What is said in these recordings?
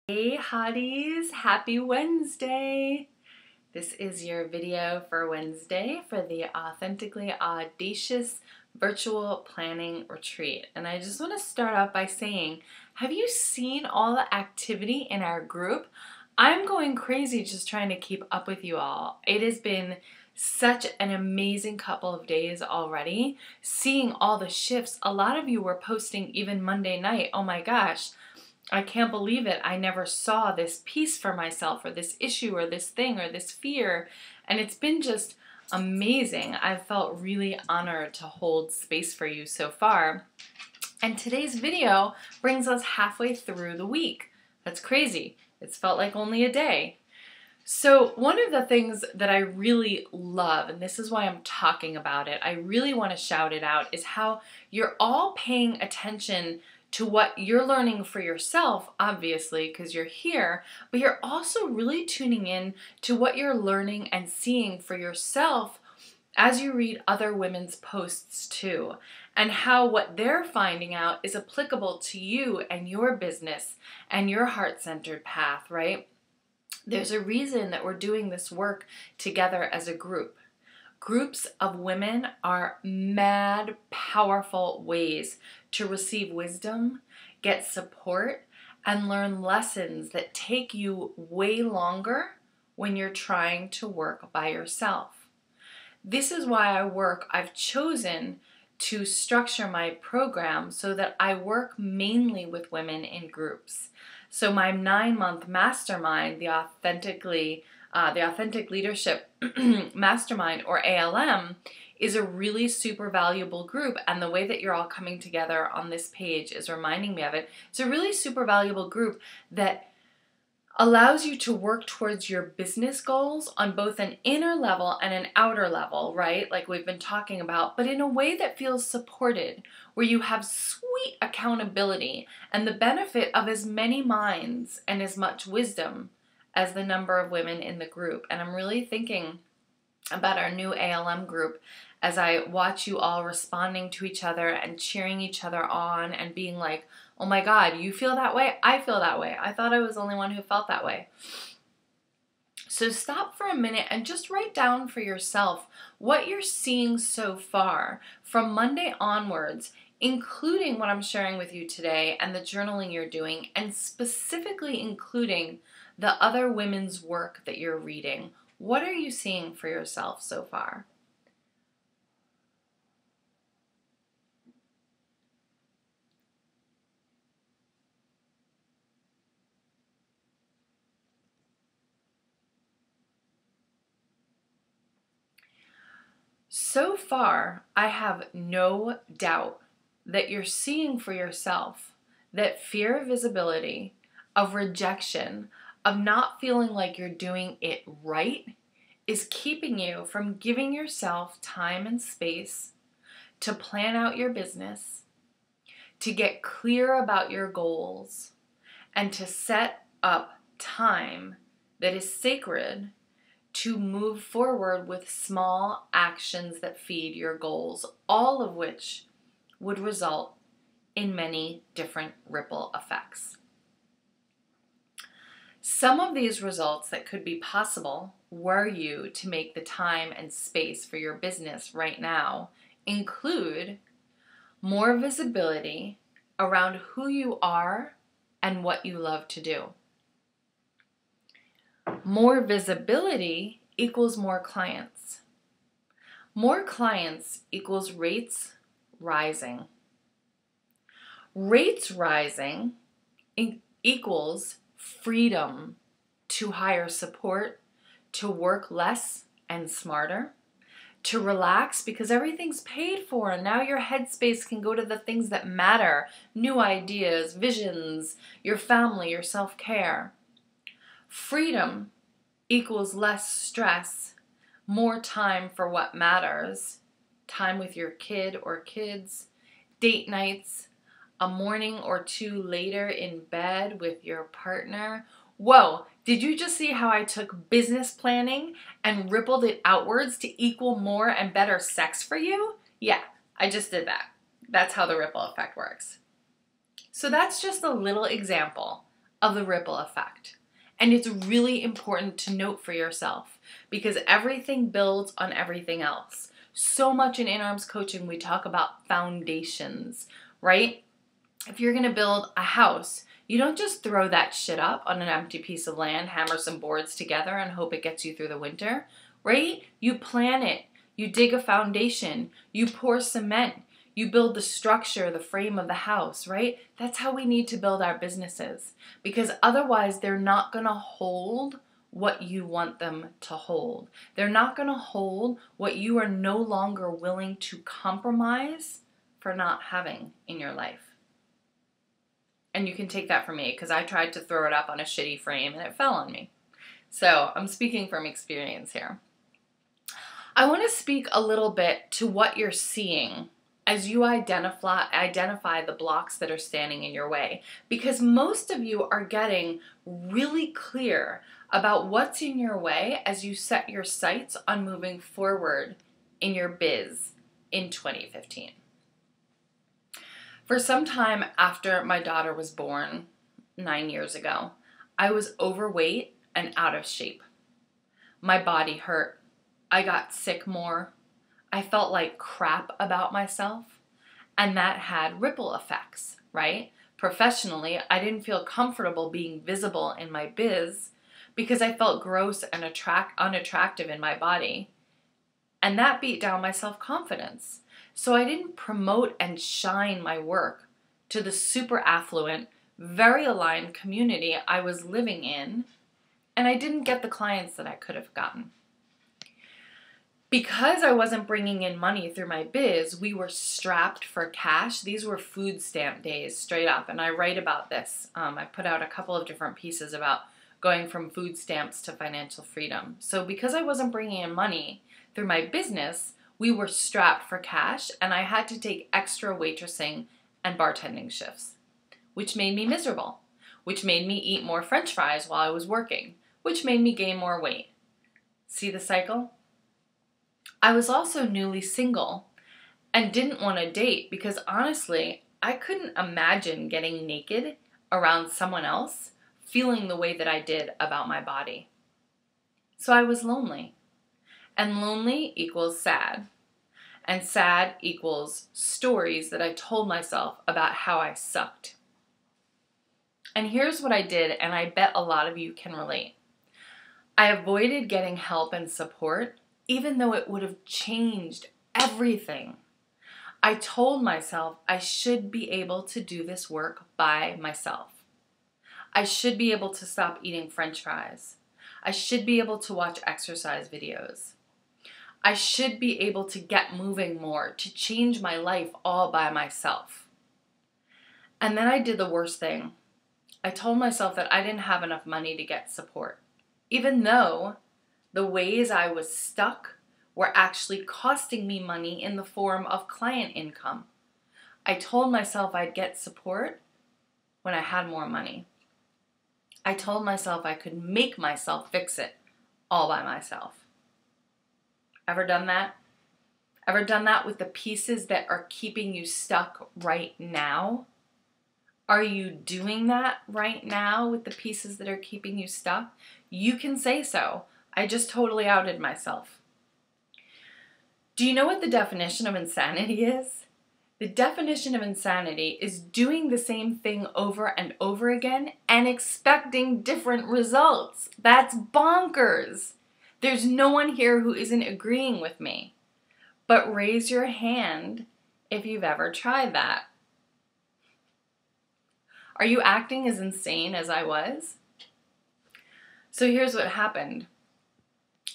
Hey hotties, happy Wednesday! This is your video for Wednesday for the Authentically Audacious Virtual Planning Retreat. And I just want to start off by saying, have you seen all the activity in our group? I'm going crazy just trying to keep up with you all. It has been such an amazing couple of days already, seeing all the shifts. A lot of you were posting even Monday night, oh my gosh, I can't believe it. I never saw this piece for myself or this issue or this thing or this fear. And it's been just amazing. I've felt really honored to hold space for you so far. And today's video brings us halfway through the week. That's crazy. It's felt like only a day. So one of the things that I really love, and this is why I'm talking about it, I really want to shout it out, is how you're all paying attention to what you're learning for yourself, obviously, because you're here, but you're also really tuning in to what you're learning and seeing for yourself as you read other women's posts too, and how what they're finding out is applicable to you and your business and your heart-centered path, right? There's a reason that we're doing this work together as a group. Groups of women are mad powerful ways to receive wisdom, get support, and learn lessons that take you way longer when you're trying to work by yourself. This is why I've chosen to structure my program so that I work mainly with women in groups. So my 9-month mastermind, the Authentic Leadership Mastermind, or ALM, is a really super valuable group, and the way that you're all coming together on this page is reminding me of it. It's a really super valuable group that allows you to work towards your business goals on both an inner level and an outer level, right? Like we've been talking about, but in a way that feels supported, where you have sweet accountability and the benefit of as many minds and as much wisdom as the number of women in the group. And I'm really thinking about our new ALM group as I watch you all responding to each other and cheering each other on and being like, oh my God, you feel that way? I feel that way. I thought I was the only one who felt that way. So stop for a minute and just write down for yourself what you're seeing so far from Monday onwards, including what I'm sharing with you today and the journaling you're doing, and specifically including the other women's work that you're reading. What are you seeing for yourself so far? So far, I have no doubt that you're seeing for yourself that fear of visibility, of rejection, of not feeling like you're doing it right is keeping you from giving yourself time and space to plan out your business, to get clear about your goals, and to set up time that is sacred to move forward with small actions that feed your goals, all of which would result in many different ripple effects. Some of these results that could be possible were you to make the time and space for your business right now include more visibility around who you are and what you love to do. More visibility equals more clients. More clients equals rates rising. Rates rising equals freedom to hire support, to work less and smarter, to relax because everything's paid for and now your headspace can go to the things that matter, new ideas, visions, your family, your self-care. Freedom equals less stress, more time for what matters, time with your kid or kids, date nights, a morning or two later in bed with your partner. Whoa, did you just see how I took business planning and rippled it outwards to equal more and better sex for you? Yeah, I just did that. That's how the ripple effect works. So that's just a little example of the ripple effect. And it's really important to note for yourself because everything builds on everything else. So much in In-Arms coaching, we talk about foundations, right? If you're going to build a house, you don't just throw that shit up on an empty piece of land, hammer some boards together, and hope it gets you through the winter, right? You plan it. You dig a foundation. You pour cement. You build the structure, the frame of the house, right? That's how we need to build our businesses because otherwise they're not going to hold what you want them to hold. They're not going to hold what you are no longer willing to compromise for not having in your life. And you can take that from me because I tried to throw it up on a shitty frame and it fell on me. So I'm speaking from experience here. I want to speak a little bit to what you're seeing as you identify the blocks that are standing in your way. Because most of you are getting really clear about what's in your way as you set your sights on moving forward in your biz in 2015. For some time after my daughter was born 9 years ago, I was overweight and out of shape. My body hurt. I got sick more. I felt like crap about myself. And that had ripple effects, right? Professionally, I didn't feel comfortable being visible in my biz because I felt gross and unattractive in my body. And that beat down my self-confidence. So I didn't promote and shine my work to the super affluent, very aligned community I was living in, and I didn't get the clients that I could have gotten. Because I wasn't bringing in money through my biz, we were strapped for cash. These were food stamp days, straight up, and I write about this. I put out a couple of different pieces about going from food stamps to financial freedom. So because I wasn't bringing in money through my business, we were strapped for cash, and I had to take extra waitressing and bartending shifts, which made me miserable, which made me eat more French fries while I was working, which made me gain more weight. See the cycle? I was also newly single and didn't want to date because honestly, I couldn't imagine getting naked around someone else feeling the way that I did about my body. So I was lonely. And lonely equals sad. And sad equals stories that I told myself about how I sucked. And here's what I did, and I bet a lot of you can relate. I avoided getting help and support, even though it would have changed everything. I told myself I should be able to do this work by myself. I should be able to stop eating French fries. I should be able to watch exercise videos. I should be able to get moving more, to change my life all by myself. And then I did the worst thing. I told myself that I didn't have enough money to get support, even though the ways I was stuck were actually costing me money in the form of client income. I told myself I'd get support when I had more money. I told myself I could make myself fix it all by myself. Ever done that? Ever done that with the pieces that are keeping you stuck right now? Are you doing that right now with the pieces that are keeping you stuck? You can say so. I just totally outed myself. Do you know what the definition of insanity is? The definition of insanity is doing the same thing over and over again and expecting different results. That's bonkers. There's no one here who isn't agreeing with me. But raise your hand if you've ever tried that. Are you acting as insane as I was? So here's what happened.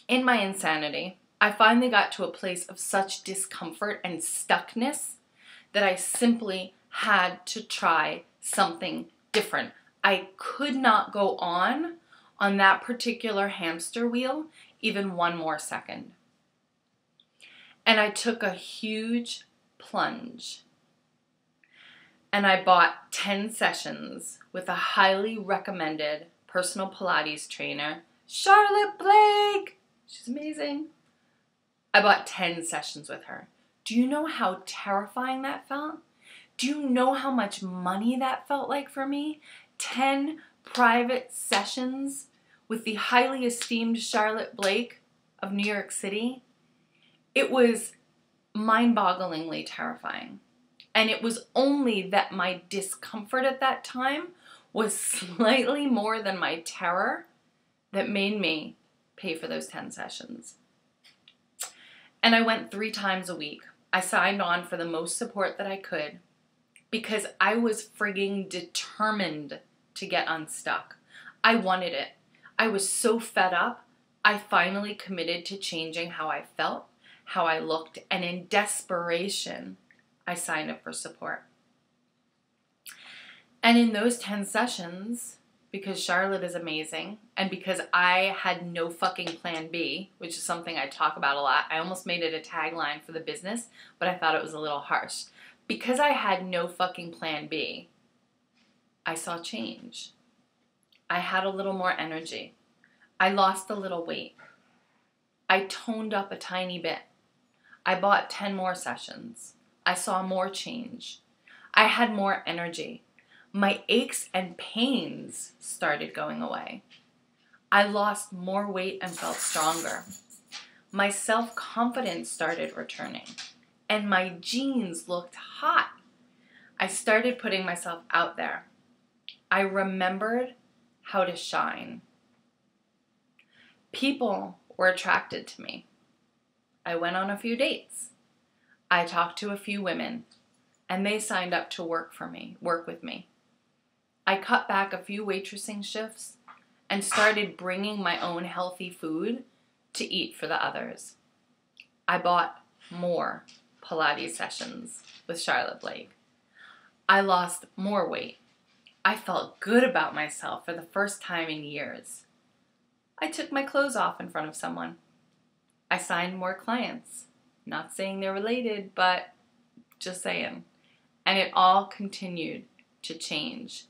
In my insanity, I finally got to a place of such discomfort and stuckness that I simply had to try something different. I could not go on that particular hamster wheel even one more second. And I took a huge plunge. And I bought 10 sessions with a highly recommended personal Pilates trainer, Charlotte Blake. She's amazing. I bought 10 sessions with her. Do you know how terrifying that felt? Do you know how much money that felt like for me? 10 private sessions with the highly esteemed Charlotte Blake of New York City, it was mind-bogglingly terrifying. And it was only that my discomfort at that time was slightly more than my terror that made me pay for those 10 sessions. And I went 3 times a week. I signed on for the most support that I could because I was frigging determined to get unstuck. I wanted it. I was so fed up. I finally committed to changing how I felt, how I looked, and in desperation, I signed up for support. And in those 10 sessions, because Charlotte is amazing, and because I had no fucking plan B, which is something I talk about a lot. I almost made it a tagline for the business, but I thought it was a little harsh. Because I had no fucking plan B, I saw change. I had a little more energy. I lost a little weight. I toned up a tiny bit. I bought 10 more sessions. I saw more change. I had more energy. My aches and pains started going away. I lost more weight and felt stronger. My self-confidence started returning, and my jeans looked hot. I started putting myself out there. I remembered how to shine. People were attracted to me. I went on a few dates. I talked to a few women, and they signed up to work with me. I cut back a few waitressing shifts and started bringing my own healthy food to eat for the others. I bought more Pilates sessions with Charlotte Blake. I lost more weight. I felt good about myself for the first time in years. I took my clothes off in front of someone. I signed more clients. Not saying they're related, but just saying. And it all continued to change.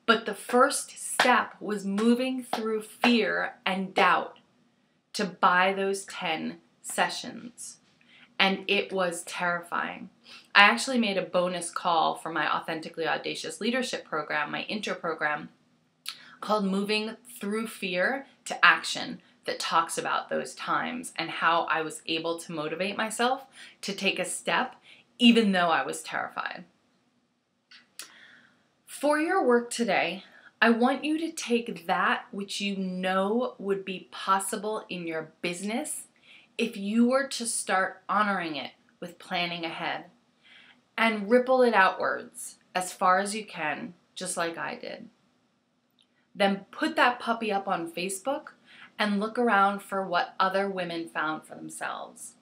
But the first step was moving through fear and doubt to buy those 10 sessions. And it was terrifying. I actually made a bonus call for my Authentically Audacious Leadership Program, my intro program, called Moving Through Fear to Action, that talks about those times and how I was able to motivate myself to take a step even though I was terrified. For your work today, I want you to take that which you know would be possible in your business if you were to start honoring it with planning ahead, and ripple it outwards as far as you can, just like I did. Then put that puppy up on Facebook and look around for what other women found for themselves.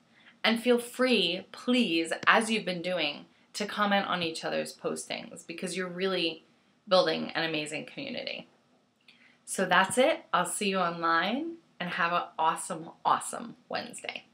And feel free, please, as you've been doing, to comment on each other's postings because you're really building an amazing community. So that's it. I'll see you online and have an awesome, awesome Wednesday.